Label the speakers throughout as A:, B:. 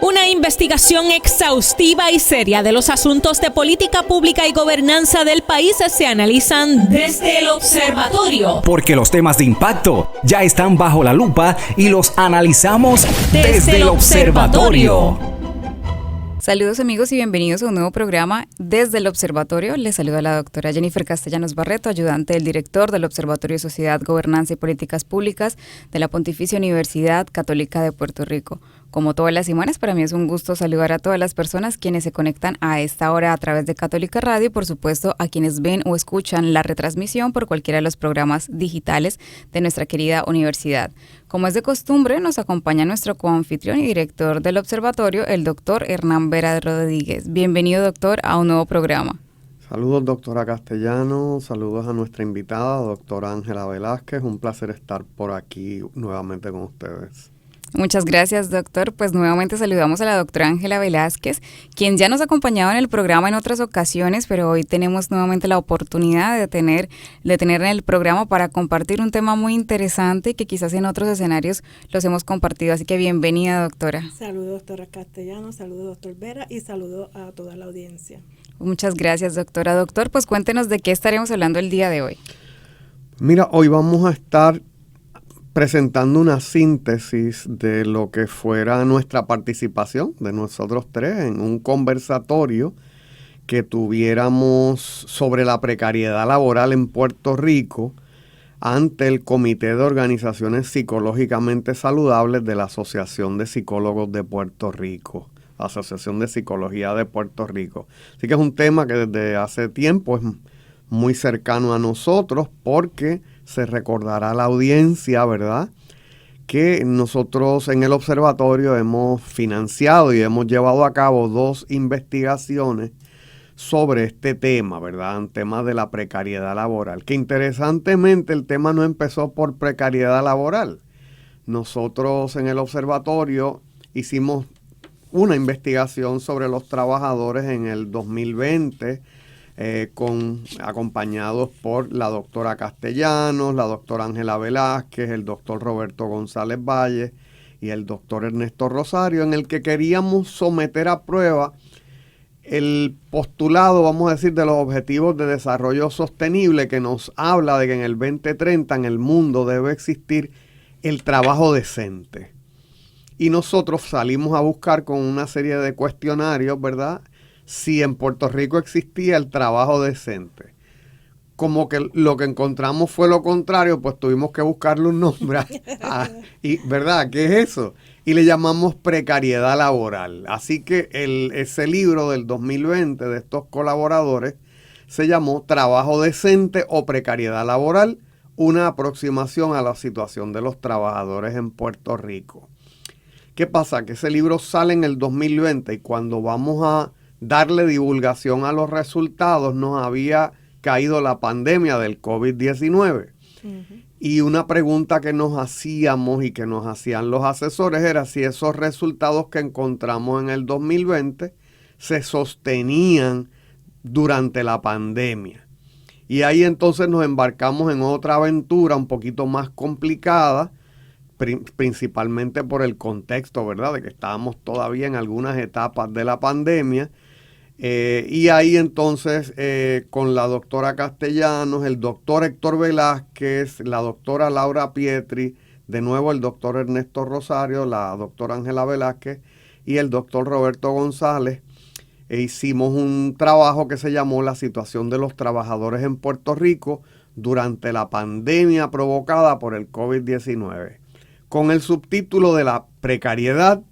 A: Una investigación exhaustiva y seria de los asuntos de política pública y gobernanza del país se analizan desde el observatorio.
B: Porque los temas de impacto ya están bajo la lupa y los analizamos desde el observatorio.
C: Saludos amigos y bienvenidos a un nuevo programa desde el Observatorio. Les saluda la doctora Jennifer Castellanos Barreto, ayudante del director del Observatorio de Sociedad, Gobernanza y Políticas Públicas de la Pontificia Universidad Católica de Puerto Rico. Como todas las semanas, para mí es un gusto saludar a todas las personas quienes se conectan a esta hora a través de Católica Radio y por supuesto a quienes ven o escuchan la retransmisión por cualquiera de los programas digitales de nuestra querida universidad. Como es de costumbre, nos acompaña nuestro coanfitrión y director del observatorio, el doctor Hernán Vera Rodríguez. Bienvenido, doctor, a un nuevo programa.
D: Saludos, doctora Castellano, saludos a nuestra invitada, doctora Ángela Velázquez. Un placer estar por aquí nuevamente con ustedes.
C: Muchas gracias, doctor. Pues nuevamente saludamos a la doctora Ángela Velázquez, quien ya nos ha acompañado en el programa en otras ocasiones, pero hoy tenemos nuevamente la oportunidad de tener en el programa para compartir un tema muy interesante que quizás en otros escenarios los hemos compartido. Así que bienvenida, doctora.
E: Saludos, doctora Castellano, saludos, doctor Vera, y saludos a toda la audiencia.
C: Muchas gracias, doctora. Doctor, pues cuéntenos de qué estaremos hablando el día de hoy.
D: Mira, hoy vamos a estar presentando una síntesis de lo que fuera nuestra participación de nosotros tres en un conversatorio que tuviéramos sobre la precariedad laboral en Puerto Rico ante el Comité de Organizaciones Psicológicamente Saludables de la Asociación de Psicólogos de Puerto Rico, la Asociación de Psicología de Puerto Rico. Así que es un tema que desde hace tiempo es muy cercano a nosotros porque se recordará a la audiencia, ¿verdad?, que nosotros en el observatorio hemos financiado y hemos llevado a cabo 2 investigaciones sobre este tema, ¿verdad?, un tema de la precariedad laboral, que interesantemente el tema no empezó por precariedad laboral. Nosotros en el observatorio hicimos una investigación sobre los trabajadores en el 2020, acompañados por la doctora Castellanos, la doctora Ángela Velázquez, el doctor Roberto González Valle y el doctor Ernesto Rosario, en el que queríamos someter a prueba el postulado, vamos a decir, de los objetivos de desarrollo sostenible, que nos habla de que en el 2030 en el mundo debe existir el trabajo decente. Y nosotros salimos a buscar con una serie de cuestionarios, ¿verdad?, si en Puerto Rico existía el trabajo decente. Como que lo que encontramos fue lo contrario, pues tuvimos que buscarle un nombre. Y, ¿verdad? ¿Qué es eso? Y le llamamos precariedad laboral. Así que ese libro del 2020 de estos colaboradores se llamó Trabajo decente o precariedad laboral, una aproximación a la situación de los trabajadores en Puerto Rico. ¿Qué pasa? Que ese libro sale en el 2020 y cuando vamos a darle divulgación a los resultados nos había caído la pandemia del COVID-19. Uh-huh. Y una pregunta que nos hacíamos y que nos hacían los asesores era si esos resultados que encontramos en el 2020 se sostenían durante la pandemia. Y ahí entonces nos embarcamos en otra aventura un poquito más complicada, principalmente por el contexto, ¿verdad?, de que estábamos todavía en algunas etapas de la pandemia. Y ahí entonces con la doctora Castellanos, el doctor Héctor Velázquez, la doctora Laura Pietri, de nuevo el doctor Ernesto Rosario, la doctora Ángela Velázquez y el doctor Roberto González, hicimos un trabajo que se llamó La situación de los trabajadores en Puerto Rico durante la pandemia provocada por el COVID-19, con el subtítulo de la precariedad,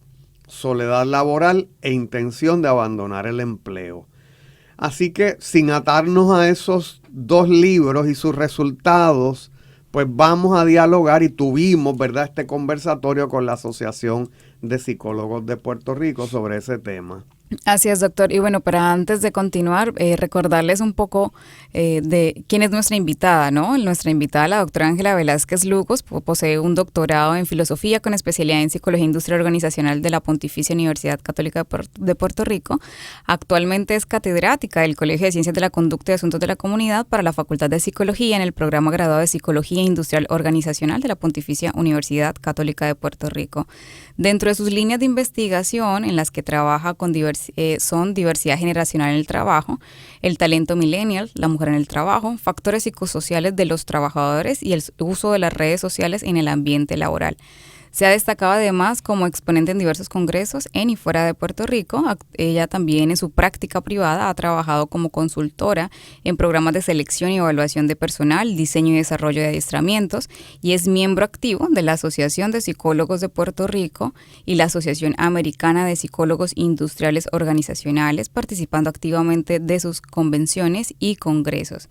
D: soledad laboral e intención de abandonar el empleo. Así que sin atarnos a esos 2 libros y sus resultados, pues vamos a dialogar y tuvimos, ¿verdad?, este conversatorio con la Asociación de Psicólogos de Puerto Rico sobre ese tema.
C: Así es, doctor. Y bueno, para antes de continuar, recordarles un poco de quién es nuestra invitada, ¿no? Nuestra invitada, la doctora Ángela Velázquez Lugos, posee un doctorado en filosofía con especialidad en psicología industrial organizacional de la Pontificia Universidad Católica de Puerto Rico. Actualmente es catedrática del Colegio de Ciencias de la Conducta y Asuntos de la Comunidad para la Facultad de Psicología en el programa graduado de Psicología Industrial Organizacional de la Pontificia Universidad Católica de Puerto Rico. Dentro de sus líneas de investigación en las que trabaja con son diversidad generacional en el trabajo, el talento millennial, la mujer en el trabajo, factores psicosociales de los trabajadores y el uso de las redes sociales en el ambiente laboral. Se ha destacado además como exponente en diversos congresos en y fuera de Puerto Rico. Ella también en su práctica privada ha trabajado como consultora en programas de selección y evaluación de personal, diseño y desarrollo de adiestramientos y es miembro activo de la Asociación de Psicólogos de Puerto Rico y la Asociación Americana de Psicólogos Industriales Organizacionales, participando activamente de sus convenciones y congresos.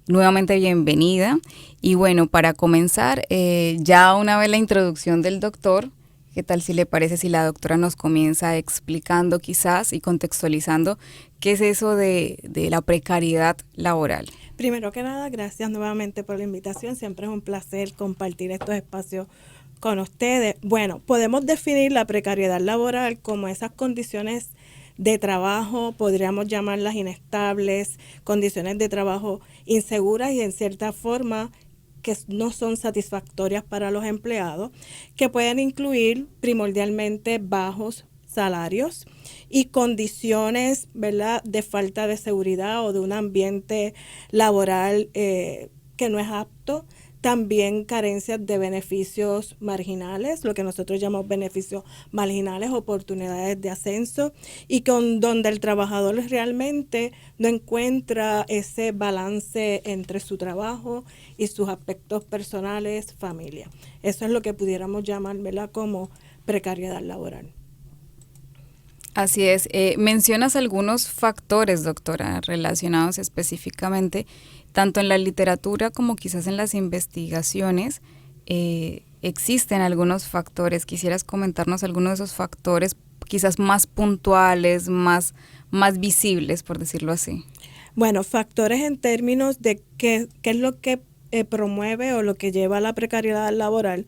C: Nuevamente bienvenida. Y bueno, para comenzar, ya una vez la introducción del doctor, ¿qué tal si le parece si la doctora nos comienza explicando quizás y contextualizando qué es eso de la precariedad laboral?
E: Primero que nada, gracias nuevamente por la invitación. Siempre es un placer compartir estos espacios con ustedes. Bueno, podemos definir la precariedad laboral como esas condiciones de trabajo, podríamos llamarlas inestables, condiciones de trabajo inseguras y en cierta forma que no son satisfactorias para los empleados, que pueden incluir primordialmente bajos salarios y condiciones, ¿verdad?, de falta de seguridad o de un ambiente laboral que no es apto. También carencias de beneficios marginales, lo que nosotros llamamos beneficios marginales, oportunidades de ascenso, y donde el trabajador realmente no encuentra ese balance entre su trabajo y sus aspectos personales, familia. Eso es lo que pudiéramos llamar, ¿verdad?, como precariedad laboral.
C: Así es. Mencionas algunos factores, doctora, relacionados específicamente tanto en la literatura como quizás en las investigaciones. Existen algunos factores. ¿Quisieras comentarnos algunos de esos factores quizás más puntuales, más visibles, por decirlo así?
E: Bueno, factores en términos de qué es lo que promueve o lo que lleva a la precariedad laboral.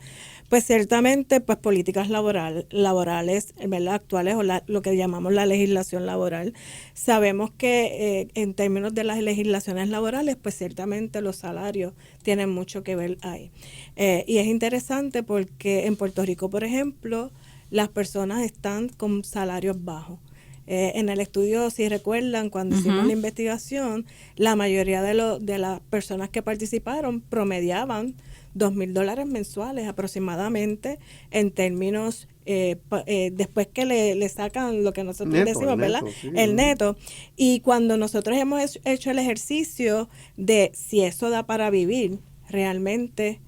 E: Pues ciertamente, pues políticas laborales, ¿verdad?, actuales o lo que llamamos la legislación laboral. Sabemos que en términos de las legislaciones laborales, pues ciertamente los salarios tienen mucho que ver ahí. Y es interesante porque en Puerto Rico, por ejemplo, las personas están con salarios bajos. En el estudio, si recuerdan, cuando hicimos la investigación, la mayoría de las personas que participaron promediaban $2,000 mensuales aproximadamente en términos, después que le sacan lo que nosotros decimos, ¿verdad? Sí, el neto. Y cuando nosotros hemos hecho el ejercicio de si eso da para vivir, realmente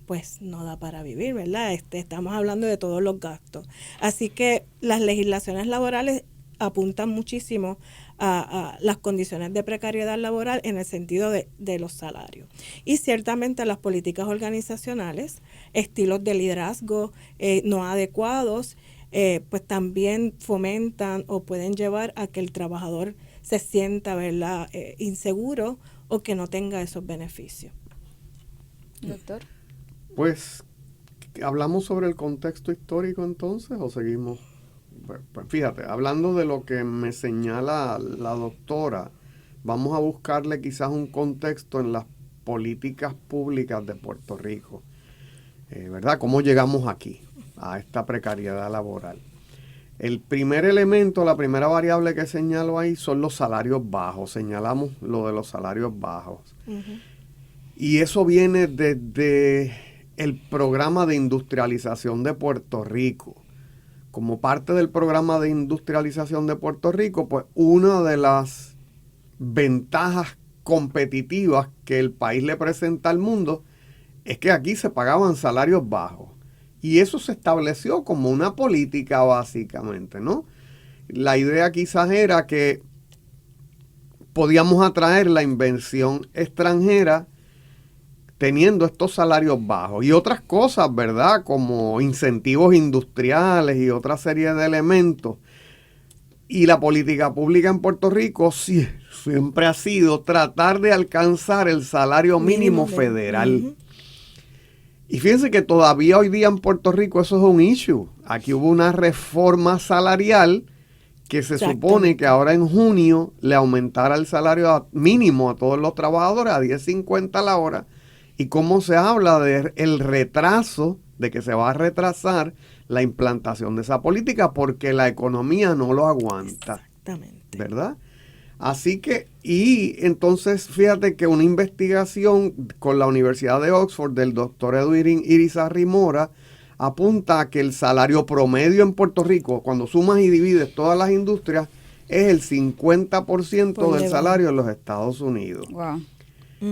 E: pues no da para vivir, ¿verdad? Estamos hablando de todos los gastos. Así que las legislaciones laborales apuntan muchísimo a las condiciones de precariedad laboral en el sentido de los salarios. Y ciertamente las políticas organizacionales, estilos de liderazgo no adecuados, pues también fomentan o pueden llevar a que el trabajador se sienta, ¿verdad?, inseguro o que no tenga esos beneficios.
C: Doctor.
D: Pues, ¿hablamos sobre el contexto histórico entonces o seguimos? Pues fíjate, hablando de lo que me señala la doctora, vamos a buscarle quizás un contexto en las políticas públicas de Puerto Rico, ¿verdad? ¿Cómo llegamos aquí, a esta precariedad laboral? El primer elemento, la primera variable que señalo ahí son los salarios bajos, señalamos lo de los salarios bajos. Uh-huh. Y eso viene desde el programa de industrialización de Puerto Rico. Como parte del programa de industrialización de Puerto Rico, pues una de las ventajas competitivas que el país le presenta al mundo es que aquí se pagaban salarios bajos. Y eso se estableció como una política básicamente, ¿no? La idea quizás era que podíamos atraer la inversión extranjera teniendo estos salarios bajos y otras cosas, ¿verdad?, como incentivos industriales y otra serie de elementos. Y la política pública en Puerto Rico siempre ha sido tratar de alcanzar el salario mínimo federal. Y fíjense que todavía hoy día en Puerto Rico eso es un issue. Aquí hubo una reforma salarial que se supone que ahora en junio le aumentara el salario mínimo a todos los trabajadores a $10.50 la hora. Y cómo se habla del retraso, de que se va a retrasar la implantación de esa política porque la economía no lo aguanta.
E: Exactamente.
D: ¿Verdad? Así que, y entonces fíjate que una investigación con la Universidad de Oxford del doctor Edwin Irizarry Mora apunta a que el salario promedio en Puerto Rico, cuando sumas y divides todas las industrias, es el 50% del salario en los Estados Unidos.
C: Wow.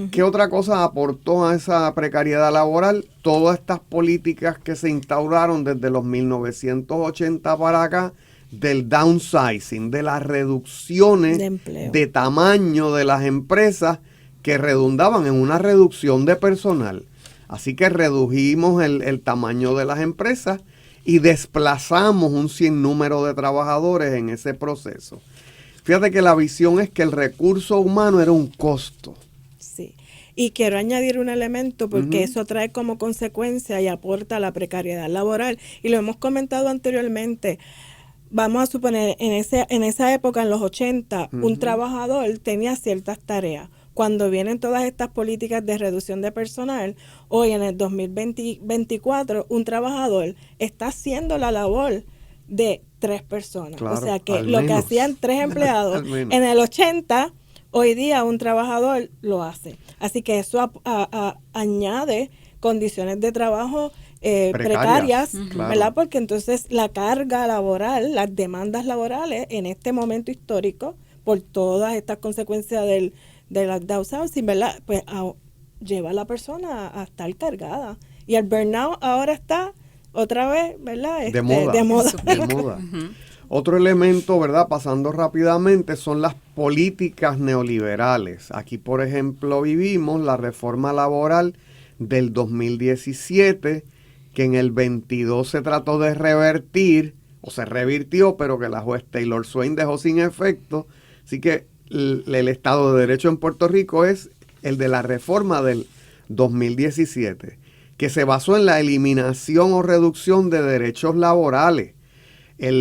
D: ¿Qué otra cosa aportó a esa precariedad laboral? Todas estas políticas que se instauraron desde los 1980 para acá, del downsizing, de las reducciones de tamaño de las empresas que redundaban en una reducción de personal. Así que redujimos el tamaño de las empresas y desplazamos un sinnúmero de trabajadores en ese proceso. Fíjate que la visión es que el recurso humano era un costo.
E: Sí, y quiero añadir un elemento porque eso trae como consecuencia y aporta a la precariedad laboral. Y lo hemos comentado anteriormente. Vamos a suponer, en esa época, en los 80, un trabajador tenía ciertas tareas. Cuando vienen todas estas políticas de reducción de personal, hoy en el 2024, un trabajador está haciendo la labor de 3 personas.
D: Claro,
E: o sea que lo que hacían 3 empleados en el 80, hoy día un trabajador lo hace. Así que eso añade condiciones de trabajo precarias, ¿verdad? Porque entonces la carga laboral, las demandas laborales en este momento histórico, por todas estas consecuencias del downsizing, ¿verdad? Pues lleva a la persona a estar cargada. Y el burnout ahora está otra vez, ¿verdad?
D: De moda. Otro elemento, ¿verdad? Pasando rápidamente, son las políticas neoliberales. Aquí, por ejemplo, vivimos la reforma laboral del 2017, que en el 22 se trató de revertir, o se revirtió, pero que la juez Taylor Swain dejó sin efecto. Así que el Estado de Derecho en Puerto Rico es el de la reforma del 2017, que se basó en la eliminación o reducción de derechos laborales.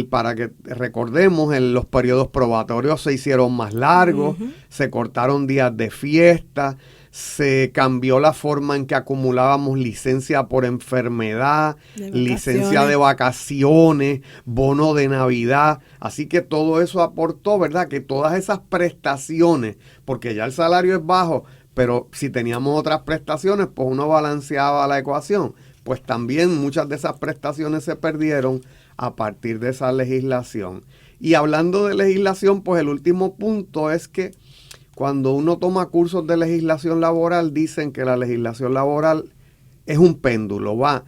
D: Para que recordemos, los periodos probatorios se hicieron más largos, se cortaron días de fiesta, se cambió la forma en que acumulábamos licencia por enfermedad, licencia de vacaciones, bono de Navidad. Así que todo eso aportó, ¿verdad? Que todas esas prestaciones, porque ya el salario es bajo, pero si teníamos otras prestaciones, pues uno balanceaba la ecuación. Pues también muchas de esas prestaciones se perdieron a partir de esa legislación. Y hablando de legislación, pues el último punto es que cuando uno toma cursos de legislación laboral, dicen que la legislación laboral es un péndulo, va,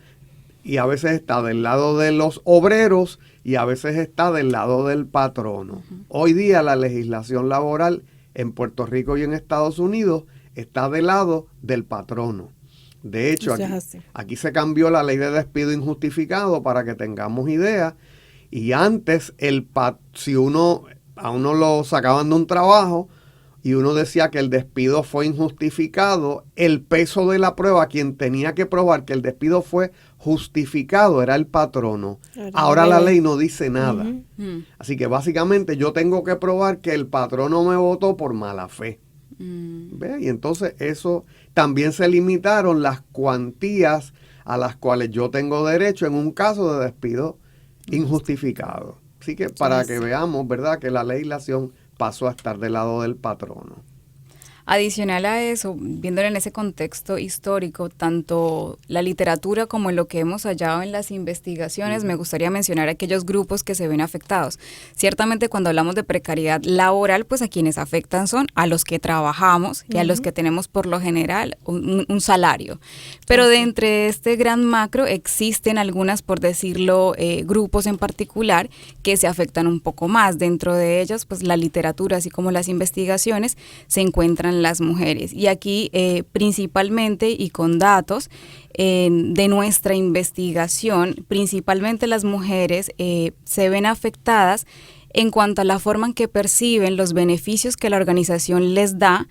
D: y a veces está del lado de los obreros y a veces está del lado del patrono. Hoy día la legislación laboral en Puerto Rico y en Estados Unidos está del lado del patrono. De hecho, aquí se cambió la ley de despido injustificado para que tengamos idea. Y antes, si a uno lo sacaban de un trabajo y uno decía que el despido fue injustificado, el peso de la prueba, quien tenía que probar que el despido fue justificado, era el patrono. Ahora la ley no dice nada. Así que básicamente yo tengo que probar que el patrono me votó por mala fe. ¿Ve? Y entonces eso también se limitaron las cuantías a las cuales yo tengo derecho en un caso de despido injustificado. Así que para que veamos, ¿verdad?, que la legislación pasó a estar del lado del patrono.
C: Adicional a eso, viéndolo en ese contexto histórico, tanto la literatura como en lo que hemos hallado en las investigaciones, me gustaría mencionar aquellos grupos que se ven afectados. Ciertamente cuando hablamos de precariedad laboral, pues a quienes afectan son a los que trabajamos y a los que tenemos por lo general un salario. Pero de entre este gran macro existen algunas, por decirlo, grupos en particular que se afectan un poco más. Dentro de ellos, pues la literatura, así como las investigaciones, se encuentran las mujeres. Y aquí principalmente y con datos de nuestra investigación, principalmente las mujeres se ven afectadas en cuanto a la forma en que perciben los beneficios que la organización les da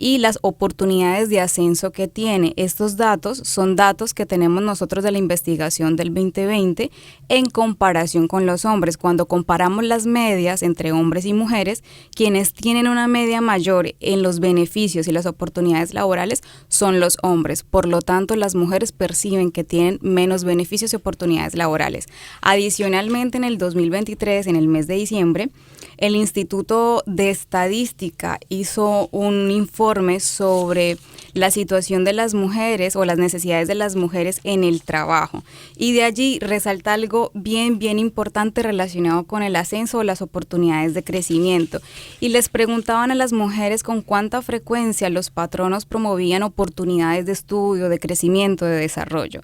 C: y las oportunidades de ascenso que tiene. Estos datos son datos que tenemos nosotros de la investigación del 2020 en comparación con los hombres. Cuando comparamos las medias entre hombres y mujeres, quienes tienen una media mayor en los beneficios y las oportunidades laborales son los hombres. Por lo tanto, las mujeres perciben que tienen menos beneficios y oportunidades laborales. Adicionalmente, en el 2023, en el mes de diciembre, el Instituto de Estadística hizo un informe sobre la situación de las mujeres o las necesidades de las mujeres en el trabajo. Y de allí resalta algo bien importante relacionado con el ascenso o las oportunidades de crecimiento. Y les preguntaban a las mujeres con cuánta frecuencia los patronos promovían oportunidades de estudio, de crecimiento, de desarrollo.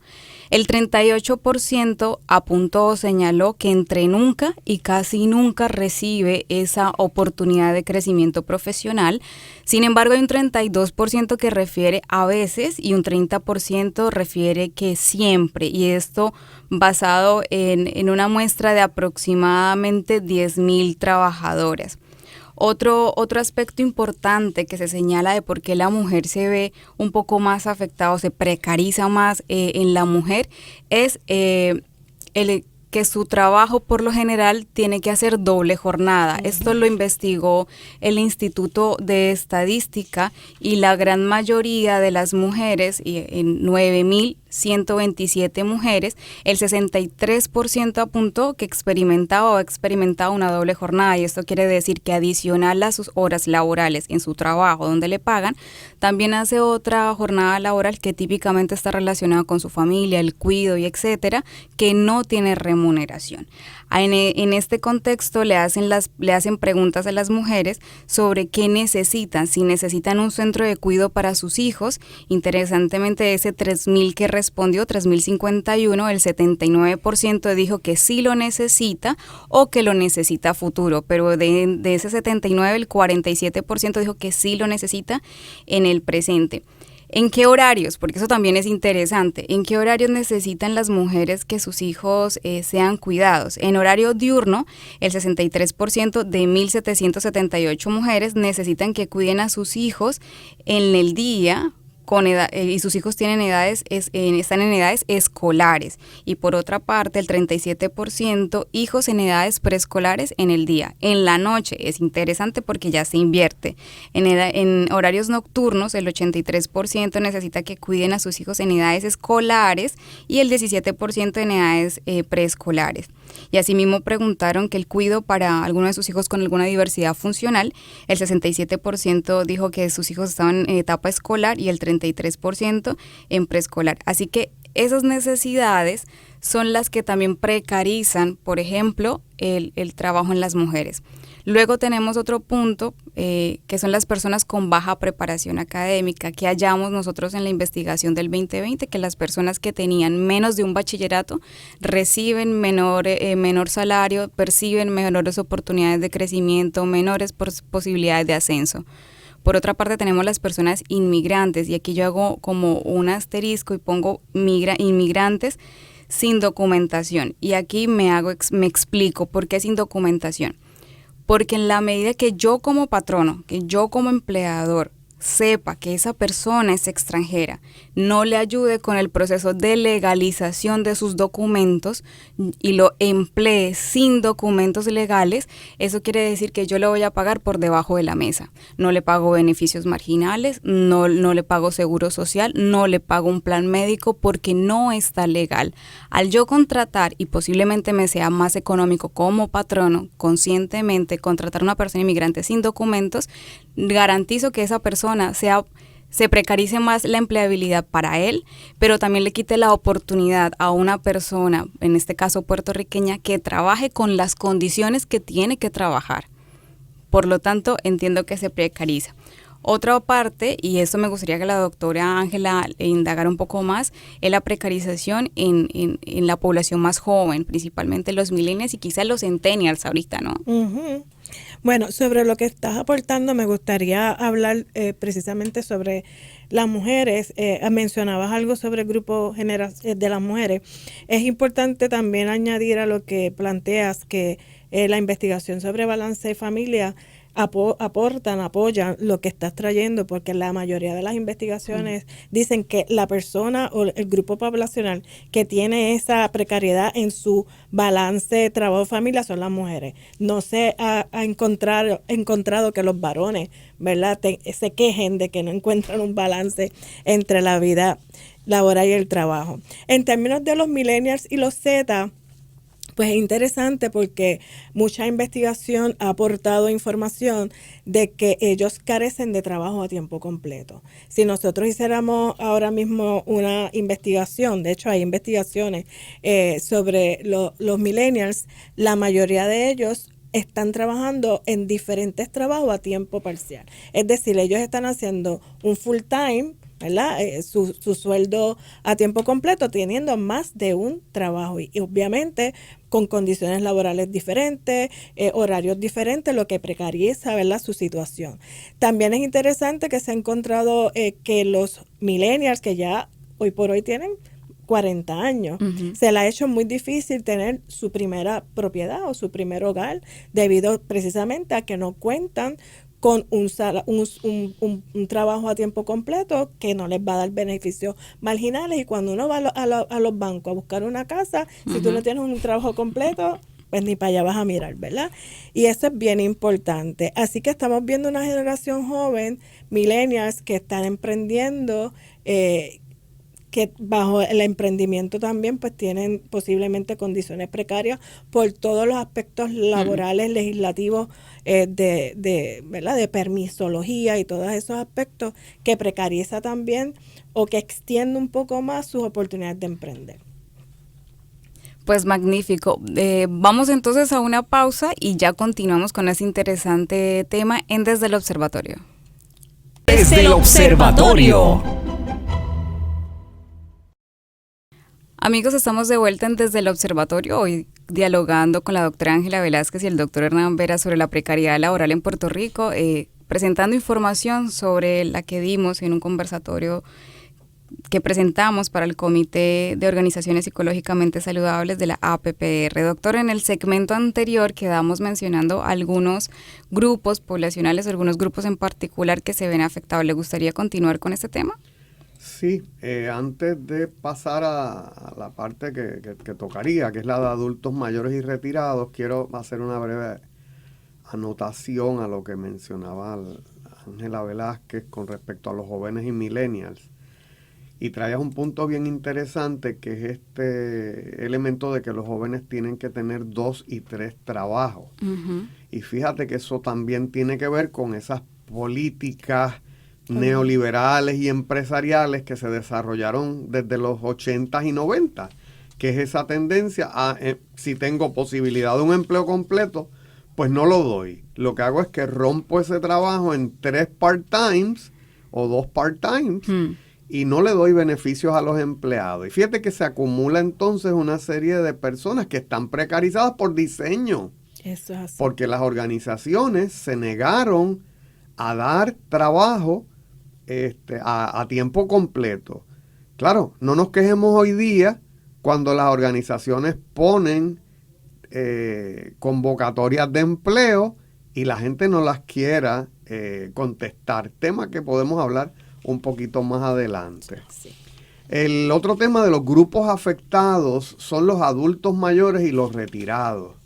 C: El 38% apuntó o señaló que entre nunca y casi nunca recibe esa oportunidad de crecimiento profesional. Sin embargo, hay un 32% que refiere a veces y un 30% refiere que siempre. Y esto basado en una muestra de aproximadamente 10,000 trabajadoras. Otro aspecto importante que se señala de por qué la mujer se ve un poco más afectada o se precariza más en la mujer es que su trabajo por lo general tiene que hacer doble jornada. Esto lo investigó el Instituto de Estadística y la gran mayoría de las mujeres, en 9,127 mujeres, el 63% apuntó que experimentaba o ha experimentado una doble jornada, y esto quiere decir que adicional a sus horas laborales en su trabajo donde le pagan, también hace otra jornada laboral que típicamente está relacionada con su familia, el cuidado y etcétera, que no tiene remuneración. En este contexto le hacen preguntas a las mujeres sobre qué necesitan, si necesitan un centro de cuidado para sus hijos. Interesantemente, de ese 3,000 que respondió, 3,051, el 79% dijo que sí lo necesita o que lo necesita a futuro, pero de ese 79, el 47% dijo que sí lo necesita en el presente. ¿En qué horarios? Porque eso también es interesante. ¿En qué horarios necesitan las mujeres que sus hijos sean cuidados? En horario diurno, el 63% de 1,778 mujeres necesitan que cuiden a sus hijos en el día, y sus hijos están en edades escolares. Y por otra parte, el 37% hijos en edades preescolares en el día. En la noche es interesante porque ya se invierte. En horarios nocturnos, el 83% necesita que cuiden a sus hijos en edades escolares y el 17% en edades preescolares. Y asimismo preguntaron que el cuidado para alguno de sus hijos con alguna diversidad funcional, el 67% dijo que sus hijos estaban en etapa escolar y el 33% en preescolar. Así que esas necesidades son las que también precarizan, por ejemplo, el trabajo en las mujeres. Luego tenemos otro punto, que son las personas con baja preparación académica, que hallamos nosotros en la investigación del 2020, que las personas que tenían menos de un bachillerato reciben menor salario, perciben menores oportunidades de crecimiento, menores posibilidades de ascenso. Por otra parte, tenemos las personas inmigrantes, y aquí yo hago como un asterisco y pongo inmigrantes sin documentación. Y aquí me explico por qué sin documentación. Porque en la medida que yo como patrono, que yo como empleador sepa que esa persona es extranjera, no le ayude con el proceso de legalización de sus documentos y lo emplee sin documentos legales, eso quiere decir que yo le voy a pagar por debajo de la mesa. No le pago beneficios marginales, no le pago seguro social, no le pago un plan médico porque no está legal. Al yo contratar, y posiblemente me sea más económico como patrono, conscientemente contratar a una persona inmigrante sin documentos, garantizo que esa persona se precarice más la empleabilidad para él, pero también le quite la oportunidad a una persona, en este caso puertorriqueña, que trabaje con las condiciones que tiene que trabajar. Por lo tanto, entiendo que se precariza. Otra parte, y esto me gustaría que la doctora Ángela indagara un poco más, es la precarización en la población más joven, principalmente los millennials y quizás los centennials ahorita, ¿no?
E: Uh-huh. Bueno, sobre lo que estás aportando, me gustaría hablar precisamente sobre las mujeres. Mencionabas algo sobre el grupo de las mujeres. Es importante también añadir a lo que planteas que la investigación sobre balance y familia apoyan lo que estás trayendo, porque la mayoría de las investigaciones dicen que la persona o el grupo poblacional que tiene esa precariedad en su balance trabajo-familia son las mujeres. No se ha encontrado que los varones, ¿verdad?, se quejen de que no encuentran un balance entre la vida laboral y el trabajo. En términos de los millennials y los Z, pues es interesante porque mucha investigación ha aportado información de que ellos carecen de trabajo a tiempo completo. Si nosotros hiciéramos ahora mismo una investigación, de hecho hay investigaciones sobre los millennials, la mayoría de ellos están trabajando en diferentes trabajos a tiempo parcial. Es decir, ellos están haciendo un full time, ¿verdad? Su sueldo a tiempo completo, teniendo más de un trabajo y obviamente con condiciones laborales diferentes, horarios diferentes, lo que precariza, ¿verdad?, su situación. También es interesante que se ha encontrado que los millennials, que ya hoy por hoy tienen 40 años, se le ha hecho muy difícil tener su primera propiedad o su primer hogar, debido precisamente a que no cuentan con un trabajo a tiempo completo que no les va a dar beneficios marginales. Y cuando uno va a los bancos a buscar una casa, si tú no tienes un trabajo completo, pues ni para allá vas a mirar, ¿verdad? Y eso es bien importante. Así que estamos viendo una generación joven, millennials, que están emprendiendo, que bajo el emprendimiento también pues tienen posiblemente condiciones precarias por todos los aspectos laborales, legislativos, ¿verdad?, de permisología y todos esos aspectos que precariza también o que extiende un poco más sus oportunidades de emprender.
C: Pues magnífico. Vamos entonces a una pausa y ya continuamos con ese interesante tema en Desde el Observatorio.
B: Desde el Observatorio.
C: Amigos, estamos de vuelta en Desde el Observatorio, hoy dialogando con la doctora Ángela Velázquez y el doctor Hernán Vera sobre la precariedad laboral en Puerto Rico, presentando información sobre la que dimos en un conversatorio que presentamos para el Comité de Organizaciones Psicológicamente Saludables de la APPR. Doctor, en el segmento anterior quedamos mencionando algunos grupos poblacionales, algunos grupos en particular que se ven afectados. ¿Le gustaría continuar con este tema?
D: Sí, antes de pasar a la parte que tocaría, que es la de adultos mayores y retirados, quiero hacer una breve anotación a lo que mencionaba Ángela Velázquez con respecto a los jóvenes y millennials. Y traías un punto bien interesante, que es este elemento de que los jóvenes tienen que tener 2 y 3 trabajos. Y fíjate que eso también tiene que ver con esas políticas neoliberales y empresariales que se desarrollaron desde los 80s y 90s, que es esa tendencia a, si tengo posibilidad de un empleo completo, pues no lo doy. Lo que hago es que rompo ese trabajo en 3 part-times o 2 part-times y no le doy beneficios a los empleados. Y fíjate que se acumula entonces una serie de personas que están precarizadas por diseño.
E: Eso es así.
D: Porque las organizaciones se negaron a dar trabajo a tiempo completo. Claro, no nos quejemos hoy día cuando las organizaciones ponen convocatorias de empleo y la gente no las quiera contestar. Tema que podemos hablar un poquito más adelante. Sí. El otro tema de los grupos afectados son los adultos mayores y los retirados.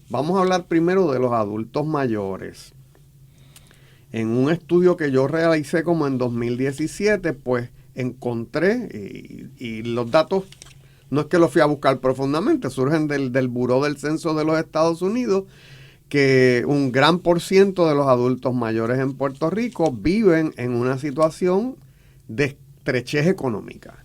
D: Vamos a hablar primero de los adultos mayores. En un estudio que yo realicé como en 2017, pues encontré, y los datos no es que los fui a buscar profundamente, surgen del Buró del Censo de los Estados Unidos, que un gran por ciento de los adultos mayores en Puerto Rico viven en una situación de estrechez económica,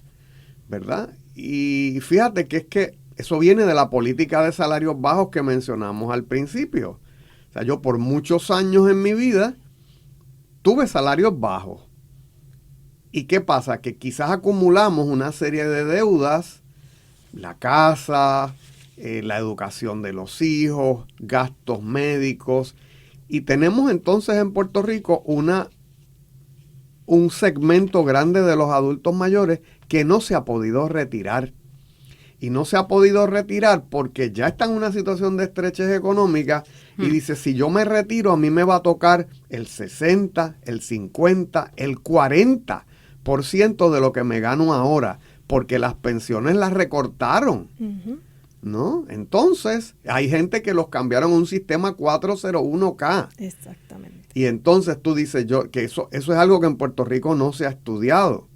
D: ¿verdad? Y fíjate que es que eso viene de la política de salarios bajos que mencionamos al principio. O sea, yo por muchos años en mi vida tuve salarios bajos. ¿Y qué pasa? Que quizás acumulamos una serie de deudas, la casa, la educación de los hijos, gastos médicos, y tenemos entonces en Puerto Rico un segmento grande de los adultos mayores que no se ha podido retirar. y no se ha podido retirar porque ya está en una situación de estrechez económica y dice, si yo me retiro, a mí me va a tocar el 60, el 50, el 40% de lo que me gano ahora, porque las pensiones las recortaron, ¿no? Entonces, hay gente que los cambiaron a un sistema 401k.
E: Exactamente.
D: Y entonces tú dices, que eso es algo que en Puerto Rico no se ha estudiado.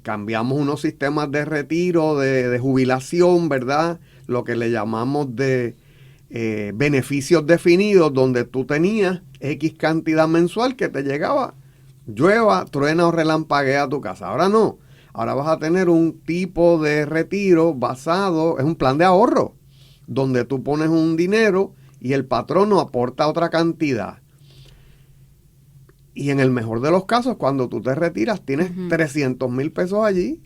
D: Cambiamos unos sistemas de retiro, de jubilación, ¿verdad? Lo que le llamamos de beneficios definidos, donde tú tenías X cantidad mensual que te llegaba, llueva, truena o relampaguea a tu casa. Ahora no, ahora vas a tener un tipo de retiro basado, es un plan de ahorro, donde tú pones un dinero y el patrono aporta otra cantidad. Y en el mejor de los casos, cuando tú te retiras, tienes 300,000 pesos allí.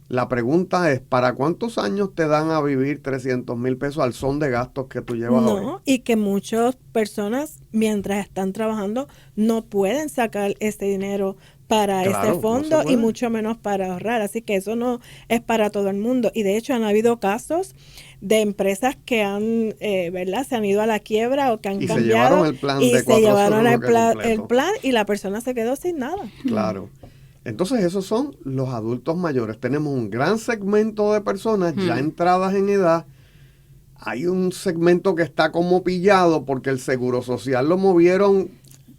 D: La pregunta es, ¿para cuántos años te dan a vivir 300,000 pesos al son de gastos que tú llevas hoy?
E: No, y que muchas personas, mientras están trabajando, no pueden sacar ese dinero para ese fondo y mucho menos para ahorrar. Así que eso no es para todo el mundo. Y de hecho han habido casos de empresas que han, ¿verdad? Se han ido a la quiebra o que han cambiado.
D: Se llevaron el plan
E: y
D: de
E: se llevaron el
D: completo.
E: plan y la persona se quedó sin nada.
D: Claro. Entonces esos son los adultos mayores. Tenemos un gran segmento de personas ya entradas en edad. Hay un segmento que está como pillado porque el Seguro Social lo movieron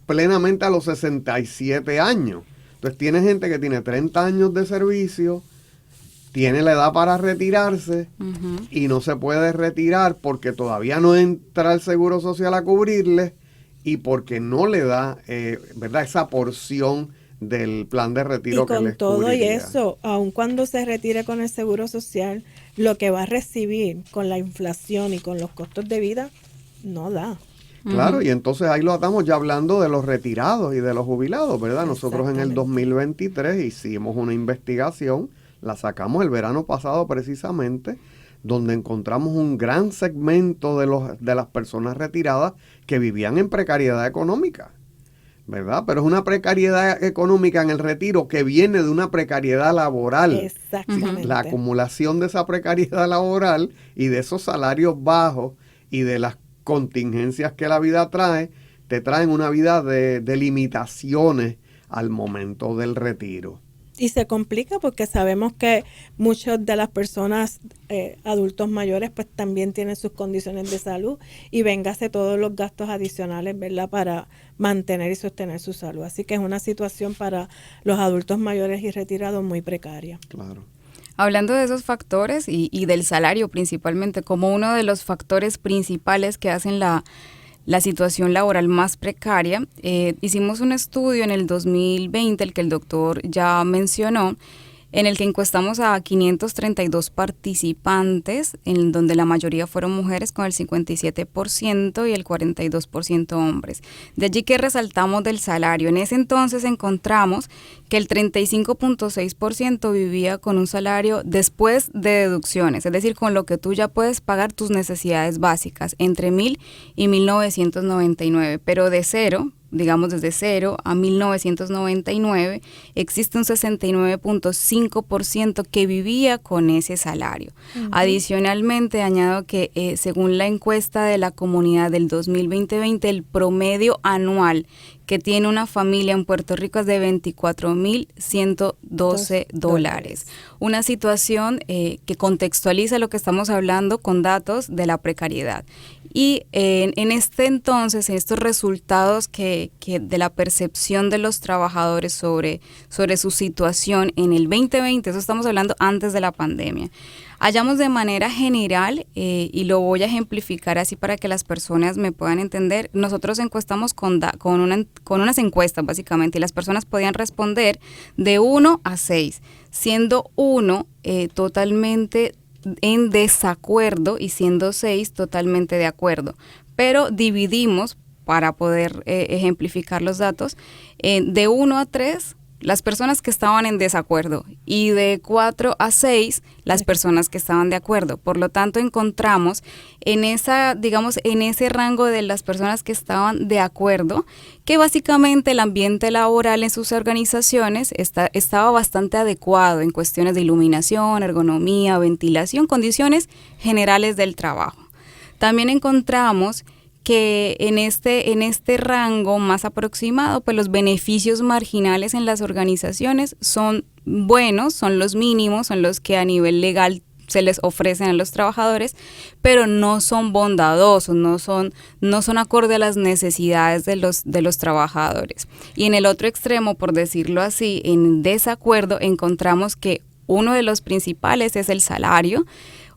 D: plenamente a los 67 años. Entonces tiene gente que tiene 30 años de servicio, tiene la edad para retirarse y no se puede retirar porque todavía no entra el Seguro Social a cubrirle y porque no le da, ¿verdad?, esa porción del plan de retiro que les cubriría. Y con todo y
E: eso, aun cuando se retire con el Seguro Social, lo que va a recibir con la inflación y con los costos de vida, no da.
D: Claro, y entonces ahí lo estamos ya hablando de los retirados y de los jubilados, ¿verdad? Nosotros en el 2023 hicimos una investigación, la sacamos el verano pasado precisamente, donde encontramos un gran segmento de las personas retiradas que vivían en precariedad económica, ¿verdad? Pero es una precariedad económica en el retiro que viene de una precariedad laboral.
E: Exactamente.
D: La acumulación de esa precariedad laboral y de esos salarios bajos y de las contingencias que la vida trae, te traen una vida de limitaciones al momento del retiro.
E: Y se complica porque sabemos que muchas de las personas adultos mayores pues también tienen sus condiciones de salud y véngase todos los gastos adicionales, ¿verdad?, para mantener y sostener su salud. Así que es una situación para los adultos mayores y retirados muy precaria.
D: Claro.
C: Hablando de esos factores y del salario principalmente, como uno de los factores principales que hacen la situación laboral más precaria, hicimos un estudio en el 2020, el que el doctor ya mencionó, en el que encuestamos a 532 participantes, en donde la mayoría fueron mujeres con el 57% y el 42% hombres. De allí que resaltamos del salario. En ese entonces encontramos que el 35.6% vivía con un salario después de deducciones, es decir, con lo que tú ya puedes pagar tus necesidades básicas, entre 1,000 y 1,999, pero de cero, digamos desde 0 a 1999, existe un 69.5% que vivía con ese salario. Adicionalmente, añado que según la encuesta de la comunidad del 2020, el promedio anual que tiene una familia en Puerto Rico es de $24,112. Una situación que contextualiza lo que estamos hablando con datos de la precariedad. Y en este entonces, estos resultados que de la percepción de los trabajadores sobre su situación en el 2020, eso estamos hablando antes de la pandemia, hallamos de manera general, y lo voy a ejemplificar así para que las personas me puedan entender, nosotros encuestamos con unas encuestas básicamente, y las personas podían responder de 1 a 6, siendo 1 totalmente en desacuerdo y siendo 6 totalmente de acuerdo. Pero dividimos, para poder ejemplificar los datos, de 1 a 3, las personas que estaban en desacuerdo, y de 4 a 6 las personas que estaban de acuerdo. Por lo tanto, encontramos en ese rango de las personas que estaban de acuerdo, que básicamente el ambiente laboral en sus organizaciones estaba bastante adecuado en cuestiones de iluminación, ergonomía, ventilación, condiciones generales del trabajo. También encontramos que en este rango más aproximado, pues los beneficios marginales en las organizaciones son buenos, son los mínimos, son los que a nivel legal se les ofrecen a los trabajadores, pero no son bondadosos, no son acorde a las necesidades de los trabajadores. Y en el otro extremo, por decirlo así, en desacuerdo, encontramos que uno de los principales es el salario.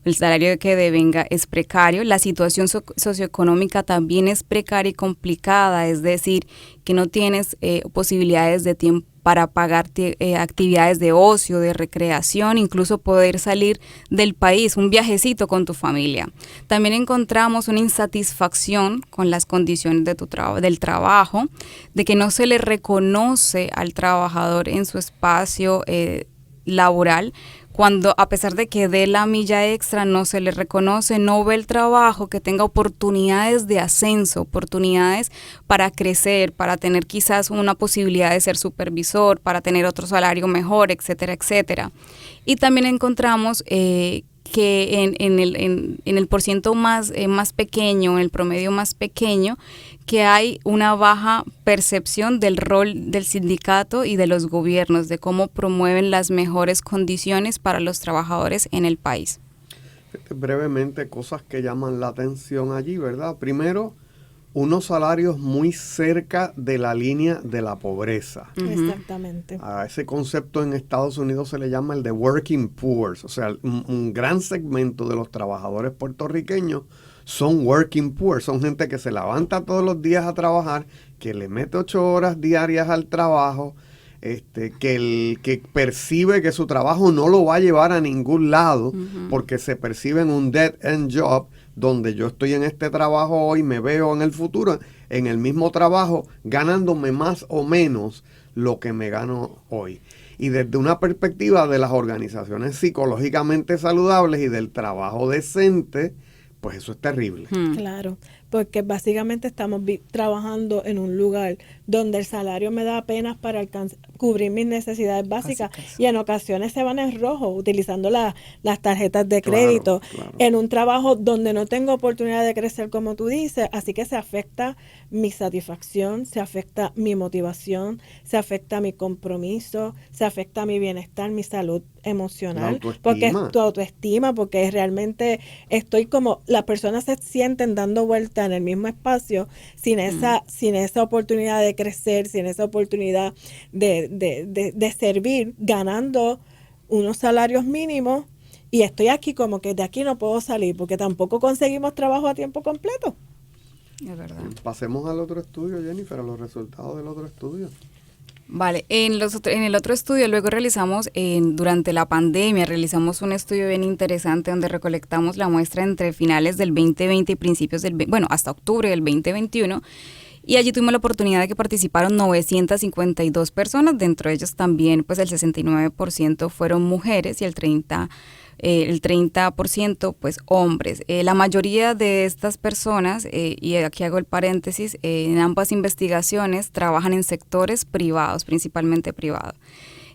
C: El salario que devenga es precario, la situación socioeconómica también es precaria y complicada, es decir, que no tienes posibilidades de tiempo para pagar actividades de ocio, de recreación, incluso poder salir del país, un viajecito con tu familia. También encontramos una insatisfacción con las condiciones del trabajo, de que no se le reconoce al trabajador en su espacio laboral, cuando a pesar de que dé la milla extra no se le reconoce, no ve el trabajo, que tenga oportunidades de ascenso, oportunidades para crecer, para tener quizás una posibilidad de ser supervisor, para tener otro salario mejor, etcétera, etcétera. Y también encontramos que en el porciento más pequeño, en el promedio más pequeño, que hay una baja percepción del rol del sindicato y de los gobiernos, de cómo promueven las mejores condiciones para los trabajadores en el país.
D: Brevemente, cosas que llaman la atención allí, ¿verdad? Primero, unos salarios muy cerca de la línea de la pobreza.
E: Exactamente.
D: A ese concepto en Estados Unidos se le llama el de working poor, o sea, un gran segmento de los trabajadores puertorriqueños son working poor, son gente que se levanta todos los días a trabajar, que le mete 8 horas diarias al trabajo, que percibe que su trabajo no lo va a llevar a ningún lado, porque se percibe en un dead end job, donde yo estoy en este trabajo hoy, me veo en el futuro, en el mismo trabajo, ganándome más o menos lo que me gano hoy. Y desde una perspectiva de las organizaciones psicológicamente saludables y del trabajo decente, pues eso es terrible.
E: Claro, porque básicamente estamos trabajando en un lugar donde el salario me da apenas para cubrir mis necesidades básicas y en ocasiones se van en rojo utilizando las tarjetas de crédito, claro. En un trabajo donde no tengo oportunidad de crecer como tú dices, así que se afecta mi satisfacción, se afecta mi motivación, se afecta mi compromiso, se afecta mi bienestar, mi salud emocional, porque es tu autoestima, porque realmente estoy como, las personas se sienten dando vuelta en el mismo espacio sin esa oportunidad de crecer, sin esa oportunidad de servir, ganando unos salarios mínimos, y estoy aquí como que de aquí no puedo salir porque tampoco conseguimos trabajo a tiempo completo.
C: Es verdad.
D: Pasemos al otro estudio, Jennifer, a los resultados del otro estudio.
C: Vale, en el otro estudio luego durante la pandemia, realizamos un estudio bien interesante donde recolectamos la muestra entre finales del 2020 y principios hasta octubre del 2021, y allí tuvimos la oportunidad de que participaron 952 personas, dentro de ellos también pues el 69% fueron mujeres y el 30% pues hombres. La mayoría de estas personas, y aquí hago el paréntesis, en ambas investigaciones trabajan en sectores privados, principalmente privados.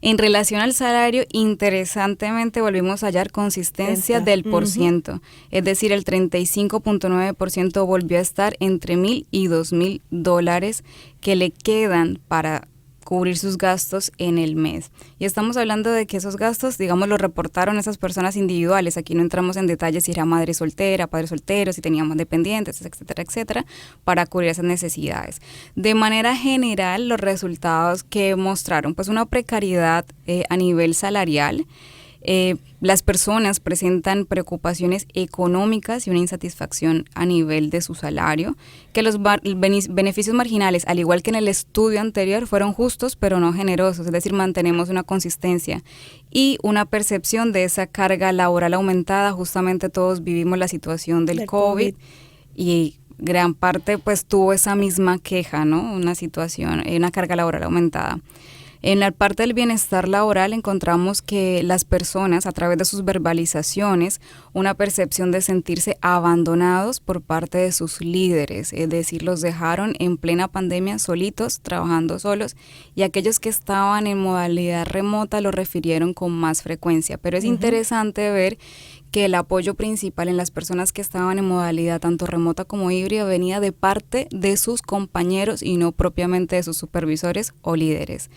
C: En relación al salario, interesantemente volvimos a hallar consistencia del porciento, es decir, el 35.9% volvió a estar entre $1,000 y $2,000 que le quedan para cubrir sus gastos en el mes. Y estamos hablando de que esos gastos, digamos, los reportaron esas personas individuales. Aquí no entramos en detalles si era madre soltera, padre soltero, si teníamos dependientes, etcétera, etcétera, para cubrir esas necesidades. De manera general, los resultados que mostraron, pues una precariedad a nivel salarial. Las personas presentan preocupaciones económicas y una insatisfacción a nivel de su salario, que los beneficios marginales, al igual que en el estudio anterior, fueron justos pero no generosos, es decir, mantenemos una consistencia y una percepción de esa carga laboral aumentada. Justamente todos vivimos la situación del COVID y gran parte pues tuvo esa misma queja, ¿no? Una situación, una carga laboral aumentada. En la parte del bienestar laboral encontramos que las personas, a través de sus verbalizaciones, una percepción de sentirse abandonados por parte de sus líderes, es decir, los dejaron en plena pandemia solitos, trabajando solos, y aquellos que estaban en modalidad remota lo refirieron con más frecuencia. Pero es interesante ver que el apoyo principal en las personas que estaban en modalidad tanto remota como híbrida venía de parte de sus compañeros y no propiamente de sus supervisores o líderes.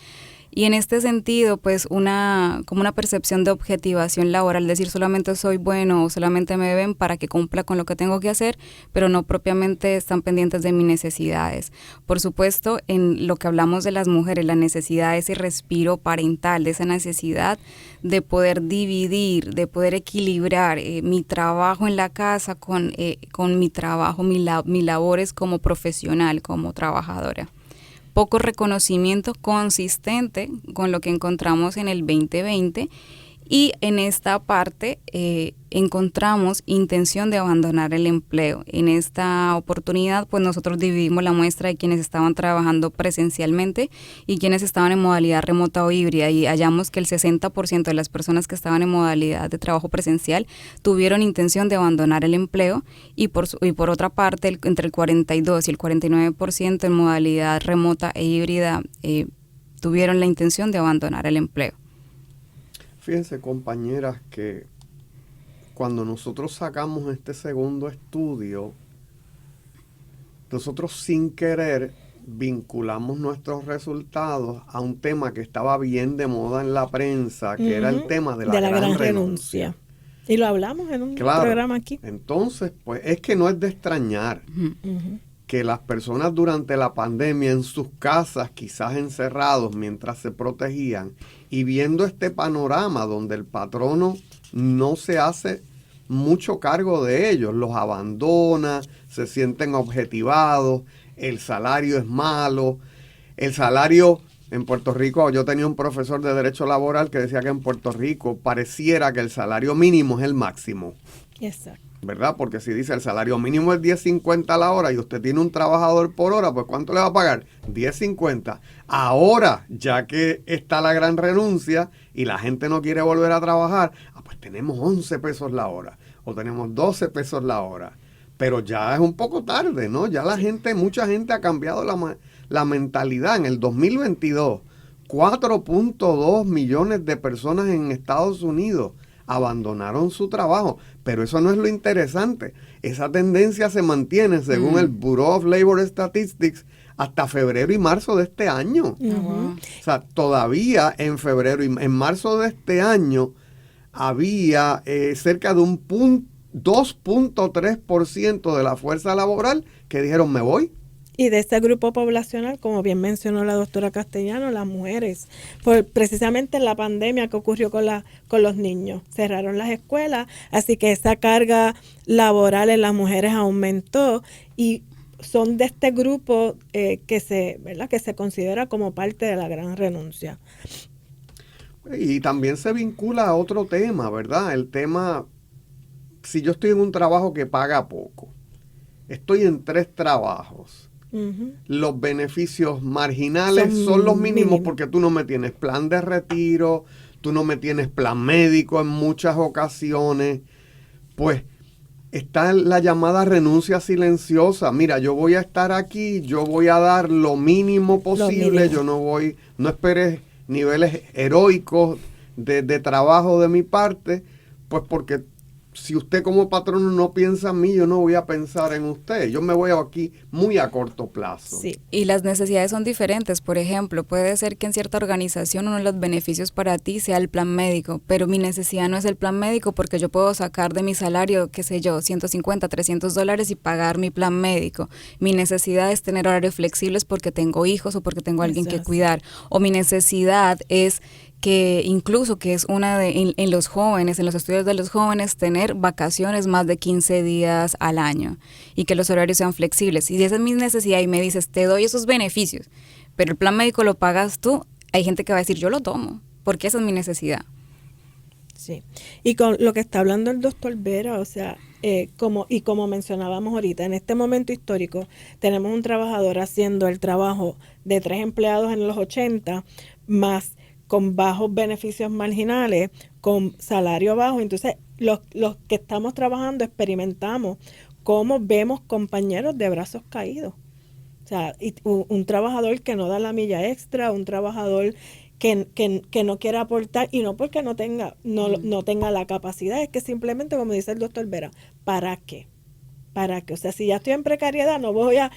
C: Y en este sentido, pues como una percepción de objetivación laboral, decir solamente soy bueno o solamente me ven para que cumpla con lo que tengo que hacer, pero no propiamente están pendientes de mis necesidades. Por supuesto, en lo que hablamos de las mujeres, la necesidad de ese respiro parental, de esa necesidad de poder dividir, de poder equilibrar mi trabajo en la casa con mi trabajo, mis labores como profesional, como trabajadora. Poco reconocimiento consistente con lo que encontramos en el 2020 y en esta parte encontramos intención de abandonar el empleo. En esta oportunidad pues nosotros dividimos la muestra de quienes estaban trabajando presencialmente y quienes estaban en modalidad remota o híbrida y hallamos que el 60% de las personas que estaban en modalidad de trabajo presencial tuvieron intención de abandonar el empleo y por otra parte entre el 42 y el 49% en modalidad remota e híbrida tuvieron la intención de abandonar el empleo.
D: Fíjense, compañeras, que cuando nosotros sacamos este segundo estudio, nosotros sin querer vinculamos nuestros resultados a un tema que estaba bien de moda en la prensa, que era el tema de la gran renuncia.
E: Y lo hablamos en un programa aquí.
D: Entonces, pues es que no es de extrañar que las personas durante la pandemia en sus casas, quizás encerrados mientras se protegían, y viendo este panorama donde el patrono no se hace mucho cargo de ellos, los abandona, se sienten objetivados, el salario es malo, el salario en Puerto Rico, yo tenía un profesor de Derecho Laboral que decía que en Puerto Rico pareciera que el salario mínimo es el máximo.
E: Exacto.
D: ¿Verdad? Porque si dice el salario mínimo es $10.50 a la hora y usted tiene un trabajador por hora, pues ¿cuánto le va a pagar? $10.50. Ahora, ya que está la gran renuncia y la gente no quiere volver a trabajar, pues tenemos 11 pesos la hora o tenemos 12 pesos la hora. Pero ya es un poco tarde, ¿no? Ya mucha gente ha cambiado la mentalidad. En el 2022, 4.2 millones de personas en Estados Unidos abandonaron su trabajo, pero eso no es lo interesante. Esa tendencia se mantiene según el Bureau of Labor Statistics hasta febrero y marzo de este año. O sea, todavía en febrero y en marzo de este año había cerca de un 2.3% de la fuerza laboral que dijeron me voy.
E: Y de este grupo poblacional, como bien mencionó la doctora Castellano, las mujeres, precisamente en la pandemia que ocurrió con los niños, cerraron las escuelas, así que esa carga laboral en las mujeres aumentó y son de este grupo que se considera como parte de la gran renuncia.
D: Y también se vincula a otro tema, ¿verdad? El tema, si yo estoy en un trabajo que paga poco, estoy en 3 trabajos, los beneficios marginales son los mínimos porque tú no me tienes plan de retiro, tú no me tienes plan médico en muchas ocasiones, pues está la llamada renuncia silenciosa. Mira, yo voy a estar aquí, yo voy a dar lo mínimo posible, yo no esperes niveles heroicos de trabajo de mi parte, pues porque si usted como patrono no piensa en mí, yo no voy a pensar en usted. Yo me voy aquí muy a corto plazo.
C: Sí, y las necesidades son diferentes. Por ejemplo, puede ser que en cierta organización uno de los beneficios para ti sea el plan médico, pero mi necesidad no es el plan médico porque yo puedo sacar de mi salario, qué sé yo, $150, $300 y pagar mi plan médico. Mi necesidad es tener horarios flexibles porque tengo hijos o porque tengo alguien que cuidar. O mi necesidad es que incluso que es una en los jóvenes, en los estudios de los jóvenes, tener vacaciones más de 15 días al año y que los horarios sean flexibles. Y esa es mi necesidad y me dices, te doy esos beneficios, pero el plan médico lo pagas tú, hay gente que va a decir, yo lo tomo, porque esa es mi necesidad.
E: Sí, y con lo que está hablando el doctor Vera, o sea, como mencionábamos ahorita, en este momento histórico tenemos un trabajador haciendo el trabajo de 3 empleados en los 80, más con bajos beneficios marginales, con salario bajo. Entonces, los que estamos trabajando experimentamos cómo vemos compañeros de brazos caídos. O sea, un trabajador que no da la milla extra, un trabajador que no quiere aportar, y no porque no tenga la capacidad, es que simplemente, como dice el doctor Vera, ¿para qué? ¿Para qué? O sea, si ya estoy en precariedad, no voy a,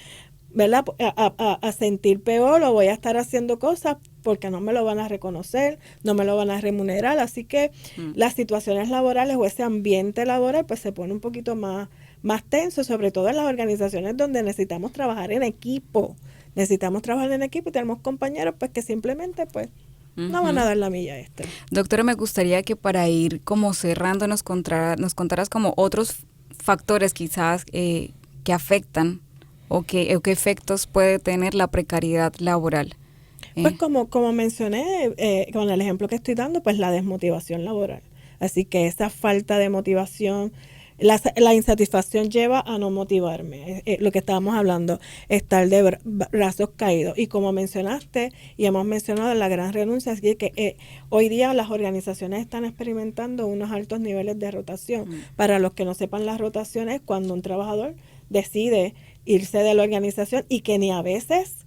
E: ¿verdad?, a sentir peor, o voy a estar haciendo cosas porque no me lo van a reconocer, no me lo van a remunerar. Así que las situaciones laborales o ese ambiente laboral pues se pone un poquito más tenso, sobre todo en las organizaciones donde necesitamos trabajar en equipo. Necesitamos trabajar en equipo y tenemos compañeros pues que simplemente pues no van a dar la milla extra.
C: Doctora, me gustaría que para ir como cerrando nos contaras como otros factores quizás que afectan o qué efectos puede tener la precariedad laboral.
E: Pues como mencioné con el ejemplo que estoy dando, pues la desmotivación laboral. Así que esa falta de motivación, la insatisfacción lleva a no motivarme. Lo que estábamos hablando, estar de brazos caídos. Y como mencionaste, y hemos mencionado la gran renuncia, así que hoy día las organizaciones están experimentando unos altos niveles de rotación. Para los que no sepan, las rotaciones es cuando un trabajador decide irse de la organización y que ni a veces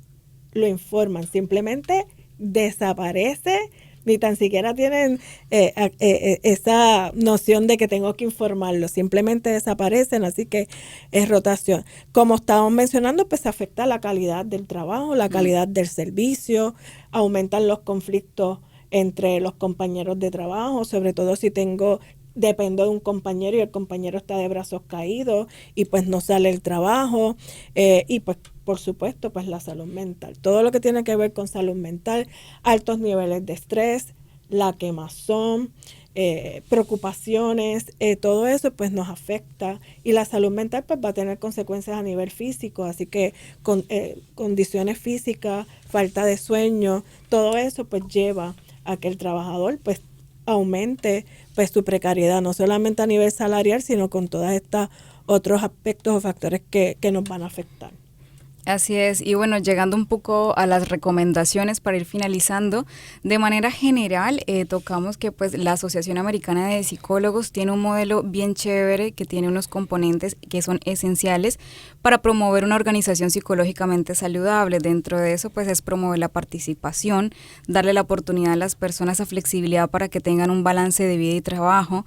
E: lo informan, simplemente desaparece, ni tan siquiera tienen esa noción de que tengo que informarlo, simplemente desaparecen. Así que es rotación. Como estábamos mencionando, pues afecta la calidad del trabajo, la calidad del servicio, aumentan los conflictos entre los compañeros de trabajo, sobre todo si dependo de un compañero y el compañero está de brazos caídos y pues no sale el trabajo, y pues por supuesto pues la salud mental, todo lo que tiene que ver con salud mental, altos niveles de estrés, la quemazón, preocupaciones, todo eso pues nos afecta, y la salud mental pues va a tener consecuencias a nivel físico, así que condiciones físicas, falta de sueño, todo eso pues lleva a que el trabajador pues aumente pues su precariedad, no solamente a nivel salarial, sino con todos estos otros aspectos o factores que nos van a afectar.
C: Así es, y bueno, llegando un poco a las recomendaciones para ir finalizando, de manera general tocamos que pues la Asociación Americana de Psicólogos tiene un modelo bien chévere que tiene unos componentes que son esenciales para promover una organización psicológicamente saludable. Dentro de eso pues es promover la participación, darle la oportunidad a las personas a flexibilidad para que tengan un balance de vida y trabajo,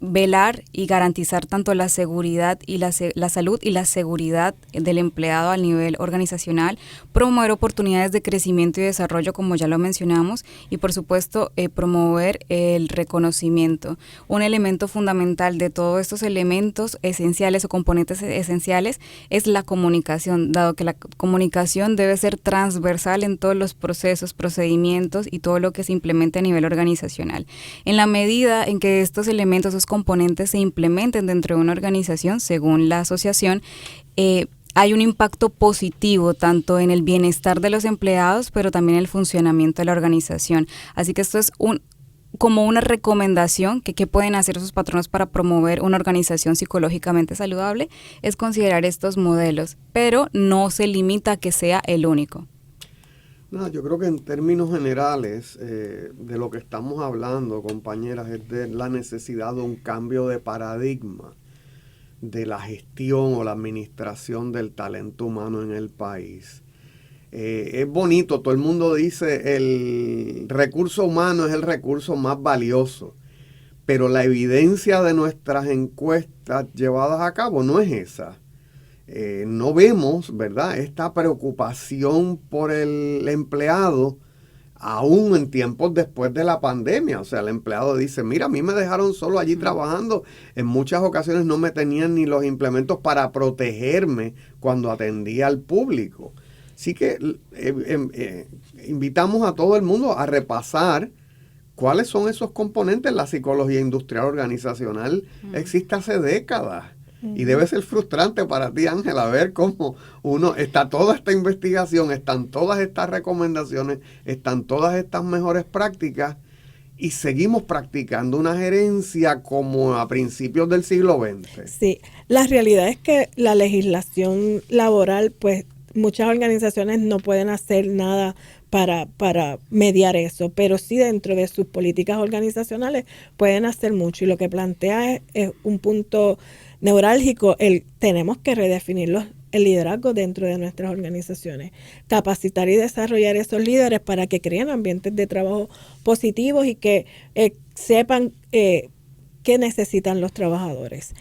C: velar y garantizar tanto la seguridad y la salud y la seguridad del empleado al nivel organizacional, promover oportunidades de crecimiento y desarrollo, como ya lo mencionamos, y por supuesto promover el reconocimiento. Un elemento fundamental de todos estos elementos esenciales o componentes esenciales es la comunicación, dado que la comunicación debe ser transversal en todos los procesos, procedimientos y todo lo que se implemente a nivel organizacional. En la medida en que estos elementos, esos componentes se implementen dentro de una organización, según la asociación, hay un impacto positivo tanto en el bienestar de los empleados, pero también en el funcionamiento de la organización. Así que esto es como una recomendación que pueden hacer sus patronos para promover una organización psicológicamente saludable, es considerar estos modelos, pero no se limita a que sea el único.
D: No, yo creo que en términos generales de lo que estamos hablando, compañeras, es de la necesidad de un cambio de paradigma de la gestión o la administración del talento humano en el país. Es bonito, todo el mundo dice el recurso humano es el recurso más valioso, pero la evidencia de nuestras encuestas llevadas a cabo no es esa. No vemos, ¿verdad?, esta preocupación por el empleado aún en tiempos después de la pandemia. O sea, el empleado dice, mira, a mí me dejaron solo allí trabajando. En muchas ocasiones no me tenían ni los implementos para protegerme cuando atendía al público. Así que invitamos a todo el mundo a repasar cuáles son esos componentes. La psicología industrial organizacional existe hace décadas. Y debe ser frustrante para ti, Ángela, ver cómo está toda esta investigación, están todas estas recomendaciones, están todas estas mejores prácticas, y seguimos practicando una gerencia como a principios del siglo XX.
E: Sí, la realidad es que la legislación laboral, pues muchas organizaciones no pueden hacer nada para mediar eso, pero sí dentro de sus políticas organizacionales pueden hacer mucho, y lo que plantea es un punto neurálgico, tenemos que redefinir el liderazgo dentro de nuestras organizaciones, capacitar y desarrollar esos líderes para que creen ambientes de trabajo positivos y que sepan qué necesitan los trabajadores.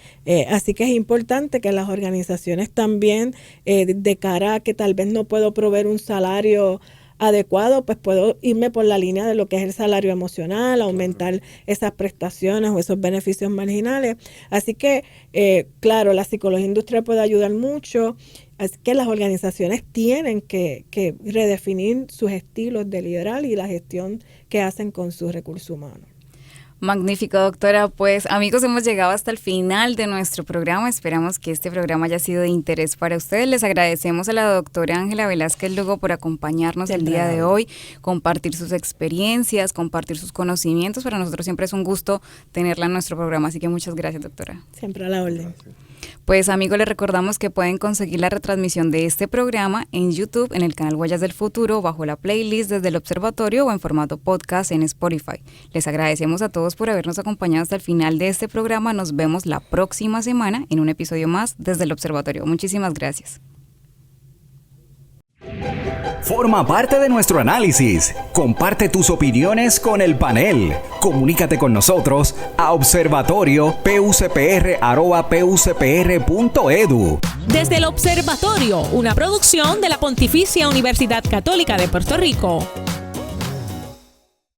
E: Así que es importante que las organizaciones también, de cara a que tal vez no puedo proveer un salario adecuado, pues puedo irme por la línea de lo que es el salario emocional, aumentar esas prestaciones o esos beneficios marginales. Así que, claro, la psicología industrial puede ayudar mucho. Así que las organizaciones tienen que redefinir sus estilos de liderar y la gestión que hacen con sus recursos humanos.
C: Magnífico, doctora. Pues amigos, hemos llegado hasta el final de nuestro programa. Esperamos que este programa haya sido de interés para ustedes. Les agradecemos a la doctora Ángela Velázquez Lugo por acompañarnos el día de hoy, compartir sus experiencias, compartir sus conocimientos. Para nosotros siempre es un gusto tenerla en nuestro programa, así que muchas gracias, doctora.
E: Siempre a la orden.
D: Gracias.
C: Pues amigos, les recordamos que pueden conseguir la retransmisión de este programa en YouTube, en el canal Huellas del Futuro, bajo la playlist Desde el Observatorio o en formato podcast en Spotify. Les agradecemos a todos por habernos acompañado hasta el final de este programa. Nos vemos la próxima semana en un episodio más Desde el Observatorio. Muchísimas gracias.
B: Forma parte de nuestro análisis. Comparte tus opiniones con el panel. Comunícate con nosotros a observatorio.pucpr@pucpr.edu.
A: Desde el Observatorio, una producción de la Pontificia Universidad Católica de Puerto Rico.